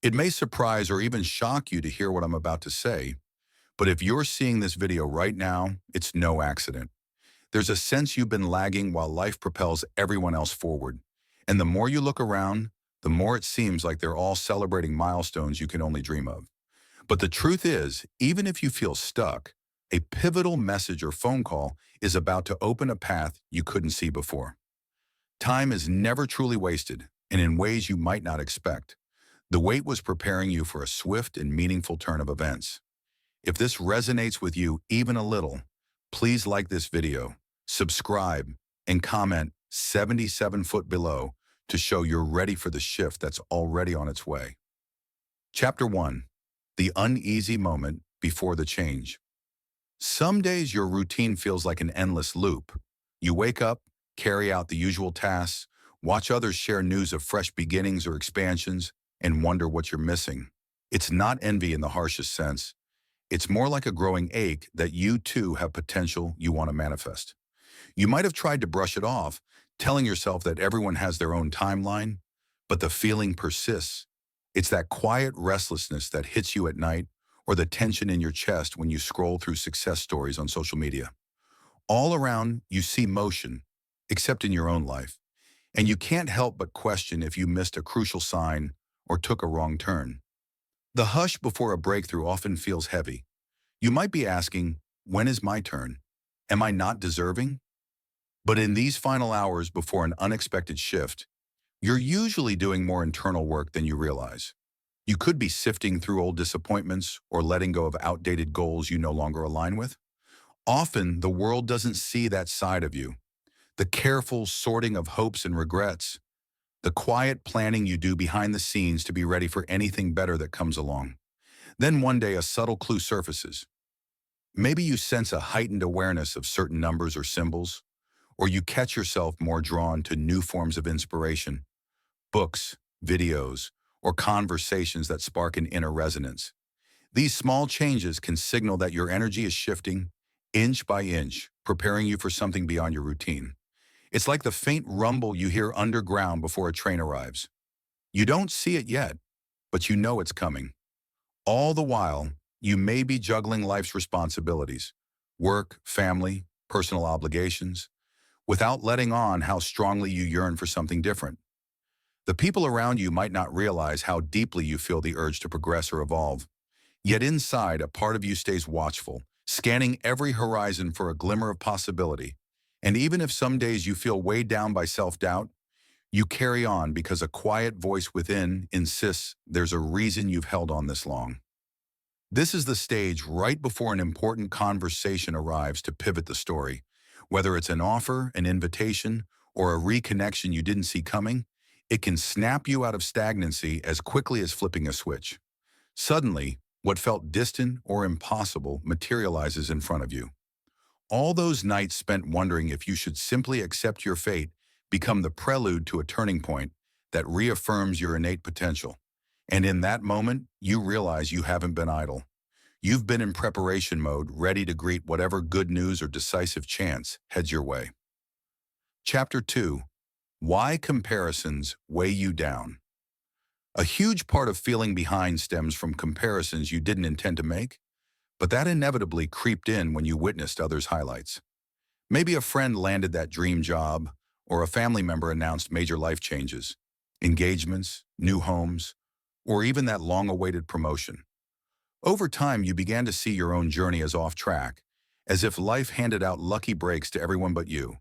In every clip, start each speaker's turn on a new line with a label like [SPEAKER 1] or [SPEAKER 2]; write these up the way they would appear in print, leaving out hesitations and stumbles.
[SPEAKER 1] It may surprise or even shock you to hear what I'm about to say, but if you're seeing this video right now, it's no accident. There's a sense you've been lagging while life propels everyone else forward. And the more you look around, the more it seems like they're all celebrating milestones you can only dream of. But the truth is, even if you feel stuck, a pivotal message or phone call is about to open a path you couldn't see before. Time is never truly wasted, and in ways you might not expect. The wait was preparing you for a swift and meaningful turn of events. If this resonates with you even a little, please like this video, subscribe, and comment 77 foot below to show you're ready for the shift that's already on its way. Chapter 1. The uneasy moment before the change. Some days your routine feels like an endless loop. You wake up, carry out the usual tasks, watch others share news of fresh beginnings or expansions, and wonder what you're missing. It's not envy in the harshest sense. It's more like a growing ache that you too have potential you want to manifest. You might have tried to brush it off, telling yourself that everyone has their own timeline, but the feeling persists. It's that quiet restlessness that hits you at night, or the tension in your chest when you scroll through success stories on social media. All around, you see motion, except in your own life, and you can't help but question if you missed a crucial sign or took a wrong turn. The hush before a breakthrough often feels heavy. You might be asking, when is my turn? Am I not deserving? But in these final hours before an unexpected shift, you're usually doing more internal work than you realize. You could be sifting through old disappointments or letting go of outdated goals you no longer align with. Often, the world doesn't see that side of you. The careful sorting of hopes and regrets, the quiet planning you do behind the scenes to be ready for anything better that comes along. Then one day a subtle clue surfaces. Maybe you sense a heightened awareness of certain numbers or symbols, or you catch yourself more drawn to new forms of inspiration, books, videos, or conversations that spark an inner resonance. These small changes can signal that your energy is shifting inch by inch, preparing you for something beyond your routine. It's like the faint rumble you hear underground before a train arrives. You don't see it yet, but you know it's coming. All the while, you may be juggling life's responsibilities, work, family, personal obligations, without letting on how strongly you yearn for something different. The people around you might not realize how deeply you feel the urge to progress or evolve. Yet inside, a part of you stays watchful, scanning every horizon for a glimmer of possibility. And even if some days you feel weighed down by self-doubt, you carry on because a quiet voice within insists there's a reason you've held on this long. This is the stage right before an important conversation arrives to pivot the story. Whether it's an offer, an invitation, or a reconnection you didn't see coming, it can snap you out of stagnancy as quickly as flipping a switch. Suddenly, what felt distant or impossible materializes in front of you. All those nights spent wondering if you should simply accept your fate become the prelude to a turning point that reaffirms your innate potential. And in that moment, you realize you haven't been idle. You've been in preparation mode, ready to greet whatever good news or decisive chance heads your way. Chapter 2. Why comparisons weigh you down. A huge part of feeling behind stems from comparisons you didn't intend to make, but that inevitably creeped in when you witnessed others' highlights. Maybe a friend landed that dream job, or a family member announced major life changes, engagements, new homes, or even that long-awaited promotion. Over time, you began to see your own journey as off track, as if life handed out lucky breaks to everyone but you.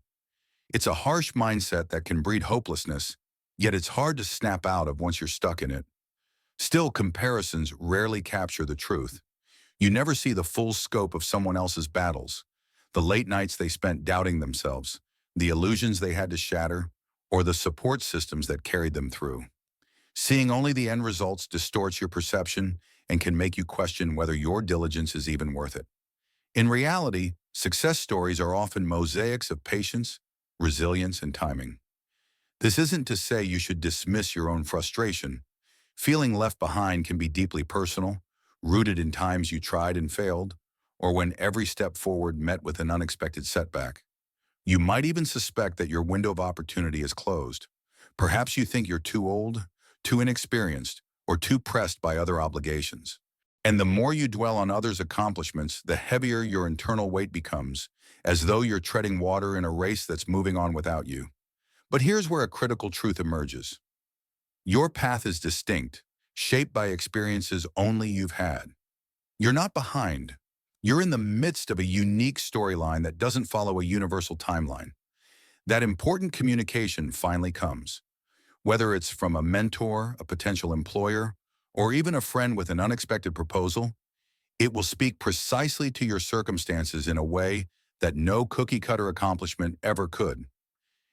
[SPEAKER 1] It's a harsh mindset that can breed hopelessness, yet it's hard to snap out of once you're stuck in it. Still, comparisons rarely capture the truth. You never see the full scope of someone else's battles, the late nights they spent doubting themselves, the illusions they had to shatter, or the support systems that carried them through. Seeing only the end results distorts your perception and can make you question whether your diligence is even worth it. In reality, success stories are often mosaics of patience, resilience, and timing. This isn't to say you should dismiss your own frustration. Feeling left behind can be deeply personal, rooted in times you tried and failed, or when every step forward met with an unexpected setback. You might even suspect that your window of opportunity is closed. Perhaps you think you're too old, too inexperienced, or too pressed by other obligations. And the more you dwell on others' accomplishments, the heavier your internal weight becomes, as though you're treading water in a race that's moving on without you. But here's where a critical truth emerges. Your path is distinct, shaped by experiences only you've had. You're not behind. You're in the midst of a unique storyline that doesn't follow a universal timeline. That important communication finally comes. Whether it's from a mentor, a potential employer, or even a friend with an unexpected proposal, it will speak precisely to your circumstances in a way that no cookie-cutter accomplishment ever could.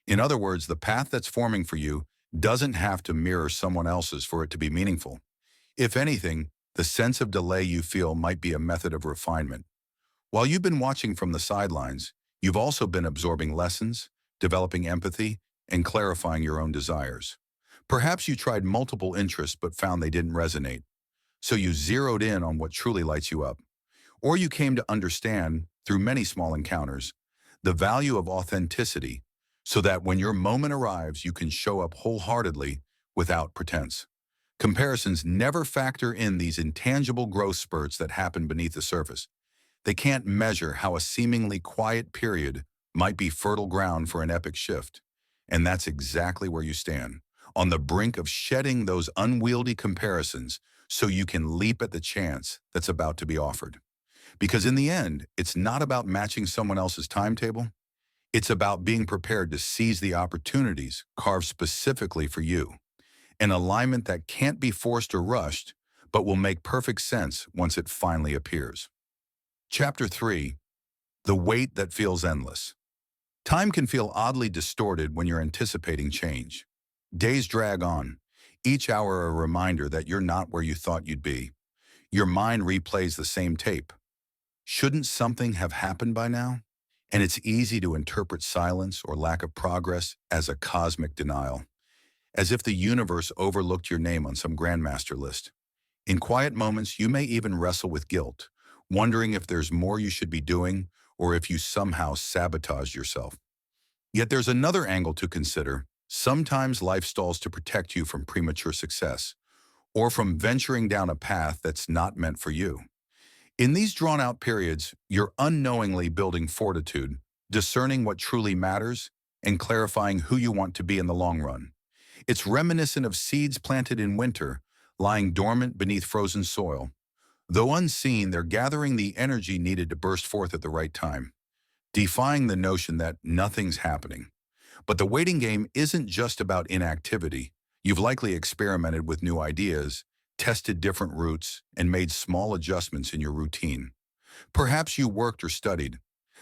[SPEAKER 1] In other words, the path that's forming for you doesn't have to mirror someone else's for it to be meaningful. If anything, the sense of delay you feel might be a method of refinement. While you've been watching from the sidelines, you've also been absorbing lessons, developing empathy, and clarifying your own desires. Perhaps you tried multiple interests but found they didn't resonate, so you zeroed in on what truly lights you up. Or you came to understand, through many small encounters, the value of authenticity, so that when your moment arrives, you can show up wholeheartedly without pretense. Comparisons never factor in these intangible growth spurts that happen beneath the surface. They can't measure how a seemingly quiet period might be fertile ground for an epic shift. And that's exactly where you stand, on the brink of shedding those unwieldy comparisons so you can leap at the chance that's about to be offered. Because in the end, it's not about matching someone else's timetable. It's about being prepared to seize the opportunities carved specifically for you. An alignment that can't be forced or rushed, but will make perfect sense once it finally appears. Chapter 3. The Weight That Feels Endless. Time can feel oddly distorted when you're anticipating change. Days drag on, each hour a reminder that you're not where you thought you'd be. Your mind replays the same tape. Shouldn't something have happened by now? And it's easy to interpret silence or lack of progress as a cosmic denial, as if the universe overlooked your name on some grandmaster list. In quiet moments, you may even wrestle with guilt, wondering if there's more you should be doing or if you somehow sabotaged yourself. Yet there's another angle to consider. Sometimes life stalls to protect you from premature success or from venturing down a path that's not meant for you. In these drawn-out periods, you're unknowingly building fortitude, discerning what truly matters, and clarifying who you want to be in the long run. It's reminiscent of seeds planted in winter, lying dormant beneath frozen soil. Though unseen, they're gathering the energy needed to burst forth at the right time, defying the notion that nothing's happening. But the waiting game isn't just about inactivity. You've likely experimented with new ideas, tested different routes, and made small adjustments in your routine. Perhaps you worked or studied.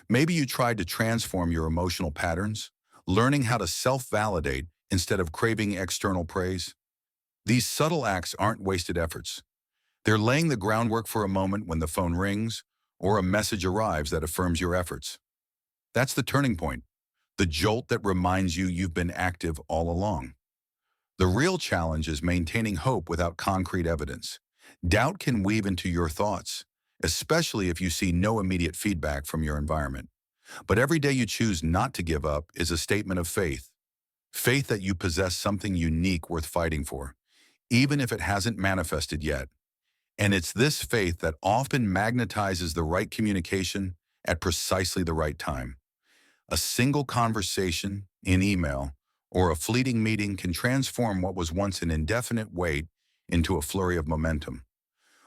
[SPEAKER 1] Maybe you tried to transform your emotional patterns, learning how to self-validate instead of craving external praise. These subtle acts aren't wasted efforts. They're laying the groundwork for a moment when the phone rings or a message arrives that affirms your efforts. That's the turning point, the jolt that reminds you you've been active all along. The real challenge is maintaining hope without concrete evidence. Doubt can weave into your thoughts, especially if you see no immediate feedback from your environment. But every day you choose not to give up is a statement of faith. Faith that you possess something unique worth fighting for, even if it hasn't manifested yet. And it's this faith that often magnetizes the right communication at precisely the right time. A single conversation, an email, or a fleeting meeting can transform what was once an indefinite wait into a flurry of momentum.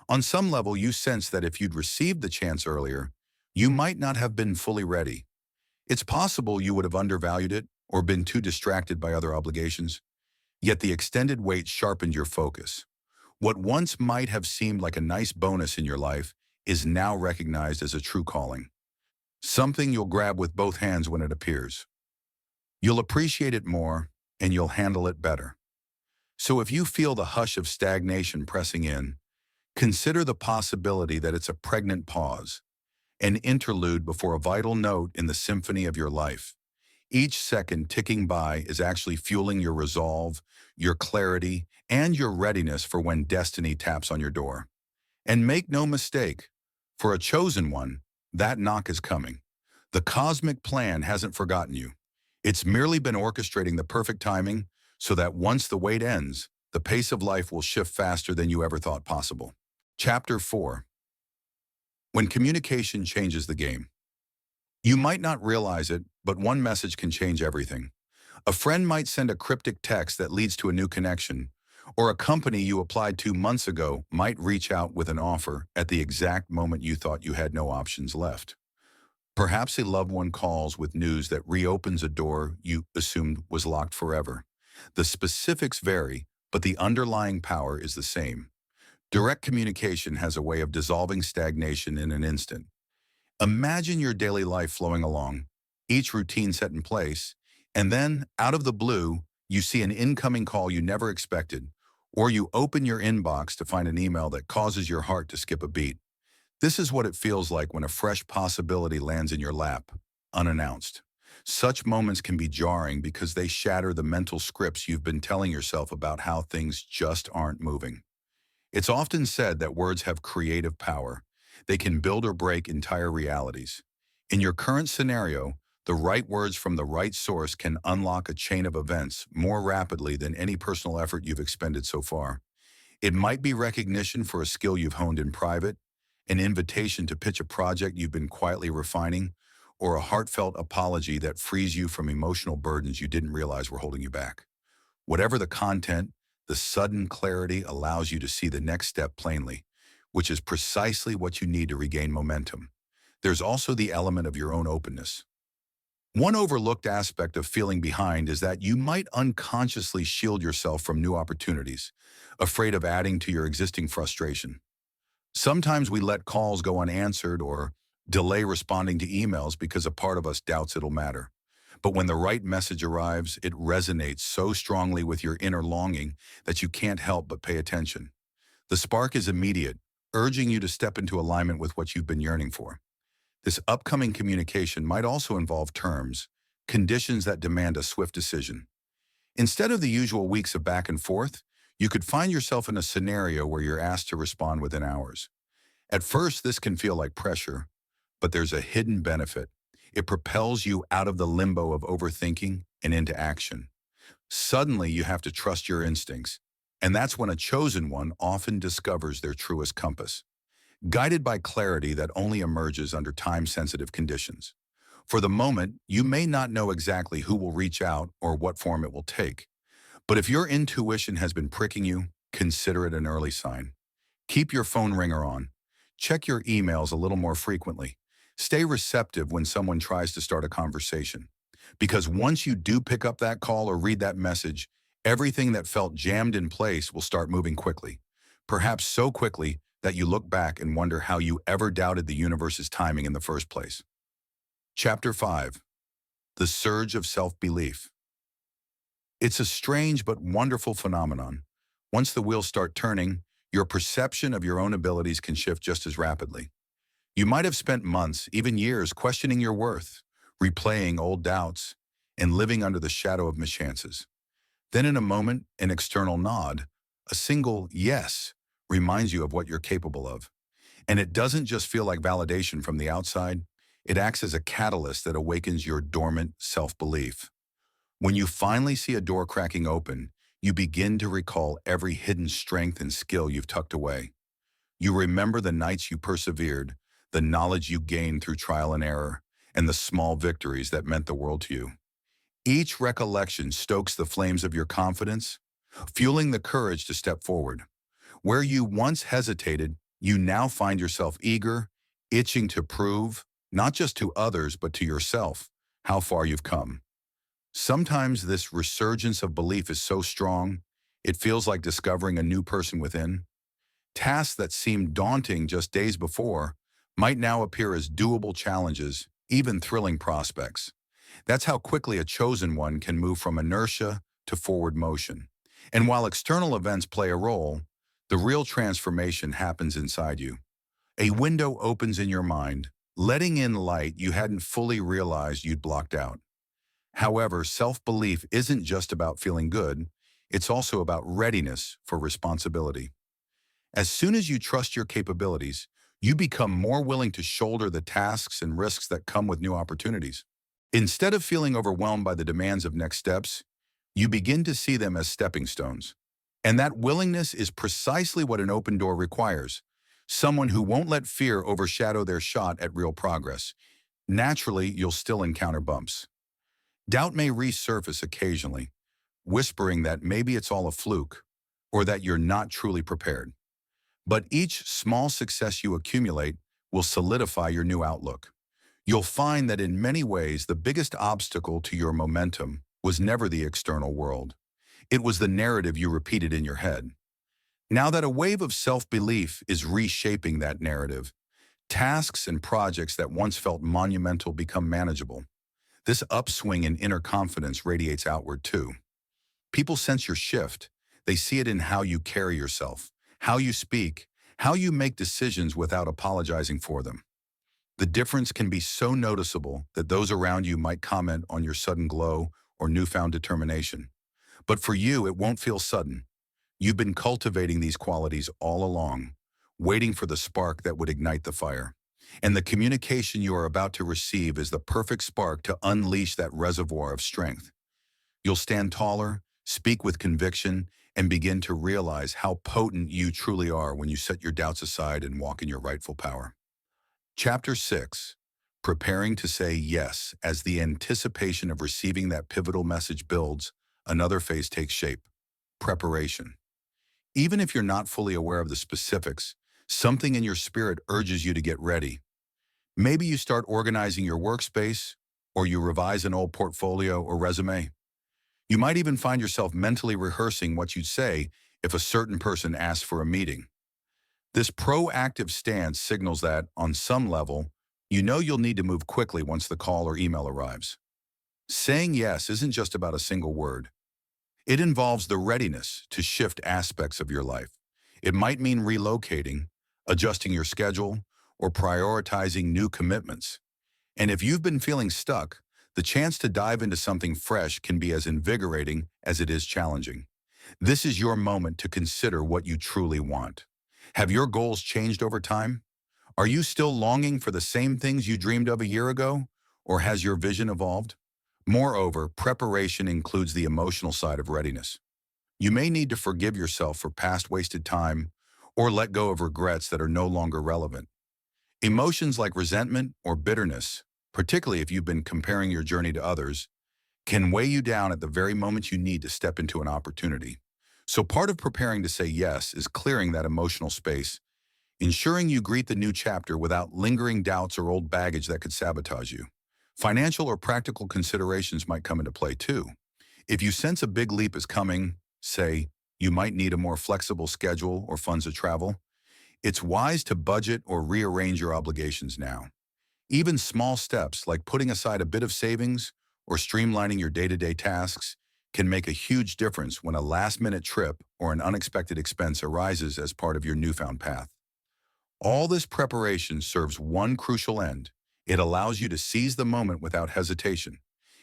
[SPEAKER 1] On some level, you sense that if you'd received the chance earlier, you might not have been fully ready. It's possible you would have undervalued it or been too distracted by other obligations, yet the extended wait sharpened your focus. What once might have seemed like a nice bonus in your life is now recognized as a true calling, something you'll grab with both hands when it appears. You'll appreciate it more, and you'll handle it better. So if you feel the hush of stagnation pressing in, consider the possibility that it's a pregnant pause, an interlude before a vital note in the symphony of your life. Each second ticking by is actually fueling your resolve, your clarity, and your readiness for when destiny taps on your door. And make no mistake, for a chosen one, that knock is coming. The cosmic plan hasn't forgotten you. It's merely been orchestrating the perfect timing so that once the wait ends, the pace of life will shift faster than you ever thought possible. Chapter 4. When communication changes the game. You might not realize it, but one message can change everything. A friend might send a cryptic text that leads to a new connection, or a company you applied to months ago might reach out with an offer at the exact moment you thought you had no options left. Perhaps a loved one calls with news that reopens a door you assumed was locked forever. The specifics vary, but the underlying power is the same. Direct communication has a way of dissolving stagnation in an instant. Imagine your daily life flowing along, each routine set in place, and then, out of the blue, you see an incoming call you never expected, or you open your inbox to find an email that causes your heart to skip a beat. This is what it feels like when a fresh possibility lands in your lap, unannounced. Such moments can be jarring because they shatter the mental scripts you've been telling yourself about how things just aren't moving. It's often said that words have creative power. They can build or break entire realities. In your current scenario, the right words from the right source can unlock a chain of events more rapidly than any personal effort you've expended so far. It might be recognition for a skill you've honed in private, an invitation to pitch a project you've been quietly refining, or a heartfelt apology that frees you from emotional burdens you didn't realize were holding you back. Whatever the content, the sudden clarity allows you to see the next step plainly, which is precisely what you need to regain momentum. There's also the element of your own openness. One overlooked aspect of feeling behind is that you might unconsciously shield yourself from new opportunities, afraid of adding to your existing frustration. Sometimes we let calls go unanswered or delay responding to emails because a part of us doubts it'll matter. But when the right message arrives, it resonates so strongly with your inner longing that you can't help but pay attention. The spark is immediate, urging you to step into alignment with what you've been yearning for. This upcoming communication might also involve terms, conditions that demand a swift decision. Instead of the usual weeks of back and forth, you could find yourself in a scenario where you're asked to respond within hours. At first, this can feel like pressure, but there's a hidden benefit. It propels you out of the limbo of overthinking and into action. Suddenly, you have to trust your instincts, and that's when a chosen one often discovers their truest compass, guided by clarity that only emerges under time-sensitive conditions. For the moment, you may not know exactly who will reach out or what form it will take. But if your intuition has been pricking you, consider it an early sign. Keep your phone ringer on. Check your emails a little more frequently. Stay receptive when someone tries to start a conversation. Because once you do pick up that call or read that message, everything that felt jammed in place will start moving quickly. Perhaps so quickly that you look back and wonder how you ever doubted the universe's timing in the first place. Chapter 5. The Surge of Self-Belief. It's a strange but wonderful phenomenon. Once the wheels start turning, your perception of your own abilities can shift just as rapidly. You might have spent months, even years, questioning your worth, replaying old doubts, and living under the shadow of mischances. Then in a moment, an external nod, a single yes, reminds you of what you're capable of. And it doesn't just feel like validation from the outside, it acts as a catalyst that awakens your dormant self-belief. When you finally see a door cracking open, you begin to recall every hidden strength and skill you've tucked away. You remember the nights you persevered, the knowledge you gained through trial and error, and the small victories that meant the world to you. Each recollection stokes the flames of your confidence, fueling the courage to step forward. Where you once hesitated, you now find yourself eager, itching to prove, not just to others but to yourself, how far you've come. Sometimes this resurgence of belief is so strong, it feels like discovering a new person within. Tasks that seemed daunting just days before might now appear as doable challenges, even thrilling prospects. That's how quickly a chosen one can move from inertia to forward motion. And while external events play a role, the real transformation happens inside you. A window opens in your mind, letting in light you hadn't fully realized you'd blocked out. However, self-belief isn't just about feeling good, it's also about readiness for responsibility. As soon as you trust your capabilities, you become more willing to shoulder the tasks and risks that come with new opportunities. Instead of feeling overwhelmed by the demands of next steps, you begin to see them as stepping stones. And that willingness is precisely what an open door requires. Someone who won't let fear overshadow their shot at real progress. Naturally, you'll still encounter bumps. Doubt may resurface occasionally, whispering that maybe it's all a fluke or that you're not truly prepared. But each small success you accumulate will solidify your new outlook. You'll find that in many ways, the biggest obstacle to your momentum was never the external world. It was the narrative you repeated in your head. Now that a wave of self-belief is reshaping that narrative, tasks and projects that once felt monumental become manageable. This upswing in inner confidence radiates outward too. People sense your shift. They see it in how you carry yourself, how you speak, how you make decisions without apologizing for them. The difference can be so noticeable that those around you might comment on your sudden glow or newfound determination. But for you, it won't feel sudden. You've been cultivating these qualities all along, waiting for the spark that would ignite the fire. And the communication you are about to receive is the perfect spark to unleash that reservoir of strength. You'll stand taller, speak with conviction, and begin to realize how potent you truly are when you set your doubts aside and walk in your rightful power. Chapter 6. Preparing to say yes. As the anticipation of receiving that pivotal message builds, another phase takes shape. Preparation. Even if you're not fully aware of the specifics, something in your spirit urges you to get ready. Maybe you start organizing your workspace, or you revise an old portfolio or resume. You might even find yourself mentally rehearsing what you'd say if a certain person asks for a meeting. This proactive stance signals that, on some level, you know you'll need to move quickly once the call or email arrives. Saying yes isn't just about a single word. It involves the readiness to shift aspects of your life. It might mean relocating, adjusting your schedule, or prioritizing new commitments. And if you've been feeling stuck, the chance to dive into something fresh can be as invigorating as it is challenging. This is your moment to consider what you truly want. Have your goals changed over time? Are you still longing for the same things you dreamed of a year ago? Or has your vision evolved? Moreover, preparation includes the emotional side of readiness. You may need to forgive yourself for past wasted time or let go of regrets that are no longer relevant. Emotions like resentment or bitterness, particularly if you've been comparing your journey to others, can weigh you down at the very moment you need to step into an opportunity. So part of preparing to say yes is clearing that emotional space, ensuring you greet the new chapter without lingering doubts or old baggage that could sabotage you. Financial or practical considerations might come into play too. If you sense a big leap is coming, say, you might need a more flexible schedule or funds to travel, it's wise to budget or rearrange your obligations now. Even small steps like putting aside a bit of savings or streamlining your day-to-day tasks can make a huge difference when a last-minute trip or an unexpected expense arises as part of your newfound path. All this preparation serves one crucial end. It allows you to seize the moment without hesitation.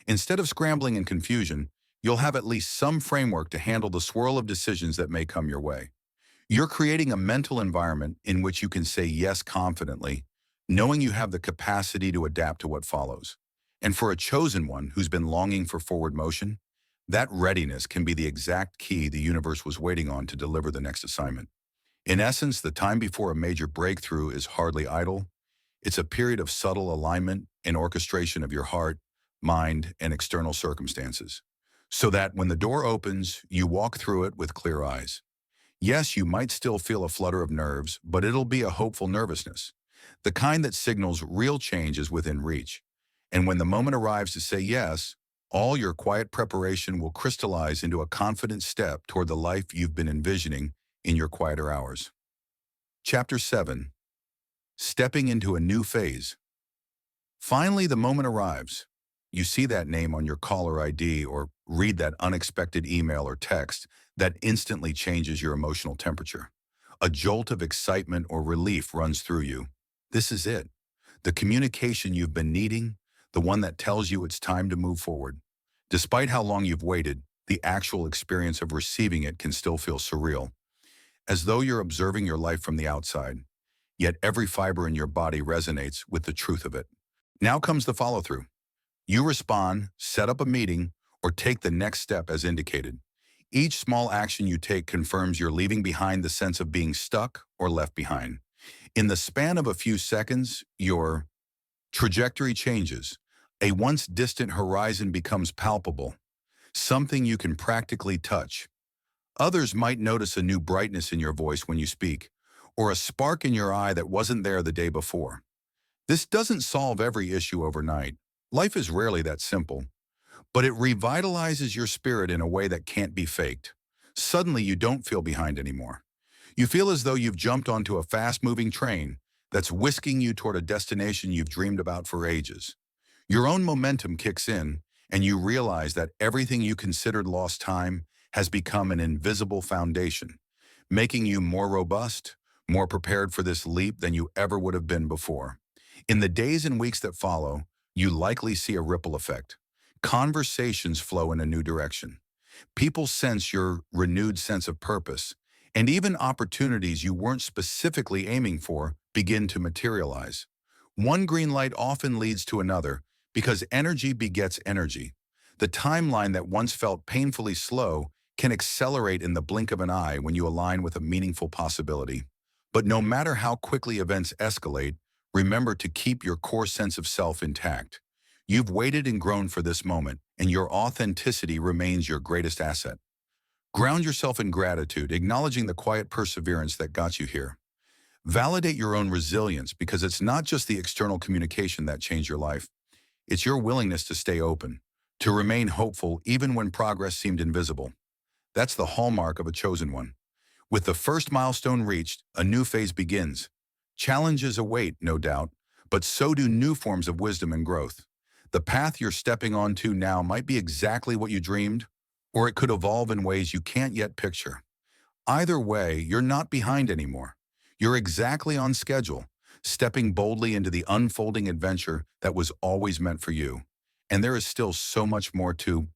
[SPEAKER 1] Instead of scrambling in confusion, you'll have at least some framework to handle the swirl of decisions that may come your way. You're creating a mental environment in which you can say yes confidently, knowing you have the capacity to adapt to what follows. And for a chosen one who's been longing for forward motion, that readiness can be the exact key the universe was waiting on to deliver the next assignment. In essence, the time before a major breakthrough is hardly idle. It's a period of subtle alignment and orchestration of your heart, mind, and external circumstances, so that when the door opens, you walk through it with clear eyes. Yes, you might still feel a flutter of nerves, but it'll be a hopeful nervousness, the kind that signals real change is within reach. And when the moment arrives to say yes, all your quiet preparation will crystallize into a confident step toward the life you've been envisioning in your quieter hours. Chapter 7. Stepping into a new phase. Finally, the moment arrives. You see that name on your caller ID or read that unexpected email or text that instantly changes your emotional temperature. A jolt of excitement or relief runs through you. This is it. The communication you've been needing, the one that tells you it's time to move forward. Despite how long you've waited, the actual experience of receiving it can still feel surreal, as though you're observing your life from the outside. Yet every fiber in your body resonates with the truth of it. Now comes the follow-through. You respond, set up a meeting, or take the next step as indicated. Each small action you take confirms you're leaving behind the sense of being stuck or left behind. In the span of a few seconds, your trajectory changes. A once distant horizon becomes palpable, something you can practically touch. Others might notice a new brightness in your voice when you speak, or a spark in your eye that wasn't there the day before. This doesn't solve every issue overnight. Life is rarely that simple, but it revitalizes your spirit in a way that can't be faked. Suddenly, you don't feel behind anymore. You feel as though you've jumped onto a fast-moving train that's whisking you toward a destination you've dreamed about for ages. Your own momentum kicks in, and you realize that everything you considered lost time has become an invisible foundation, making you more robust, more prepared for this leap than you ever would have been before. In the days and weeks that follow, you likely see a ripple effect. Conversations flow in a new direction. People sense your renewed sense of purpose, and even opportunities you weren't specifically aiming for begin to materialize. One green light often leads to another because energy begets energy. The timeline that once felt painfully slow can accelerate in the blink of an eye when you align with a meaningful possibility. But no matter how quickly events escalate, remember to keep your core sense of self intact. You've waited and grown for this moment, and your authenticity remains your greatest asset. Ground yourself in gratitude, acknowledging the quiet perseverance that got you here. Validate your own resilience because it's not just the external communication that changed your life. It's your willingness to stay open, to remain hopeful even when progress seemed invisible. That's the hallmark of a chosen one. With the first milestone reached, a new phase begins. Challenges await, no doubt, but so do new forms of wisdom and growth. The path you're stepping onto now might be exactly what you dreamed, or it could evolve in ways you can't yet picture. Either way, you're not behind anymore. You're exactly on schedule, stepping boldly into the unfolding adventure that was always meant for you. And there is still so much more to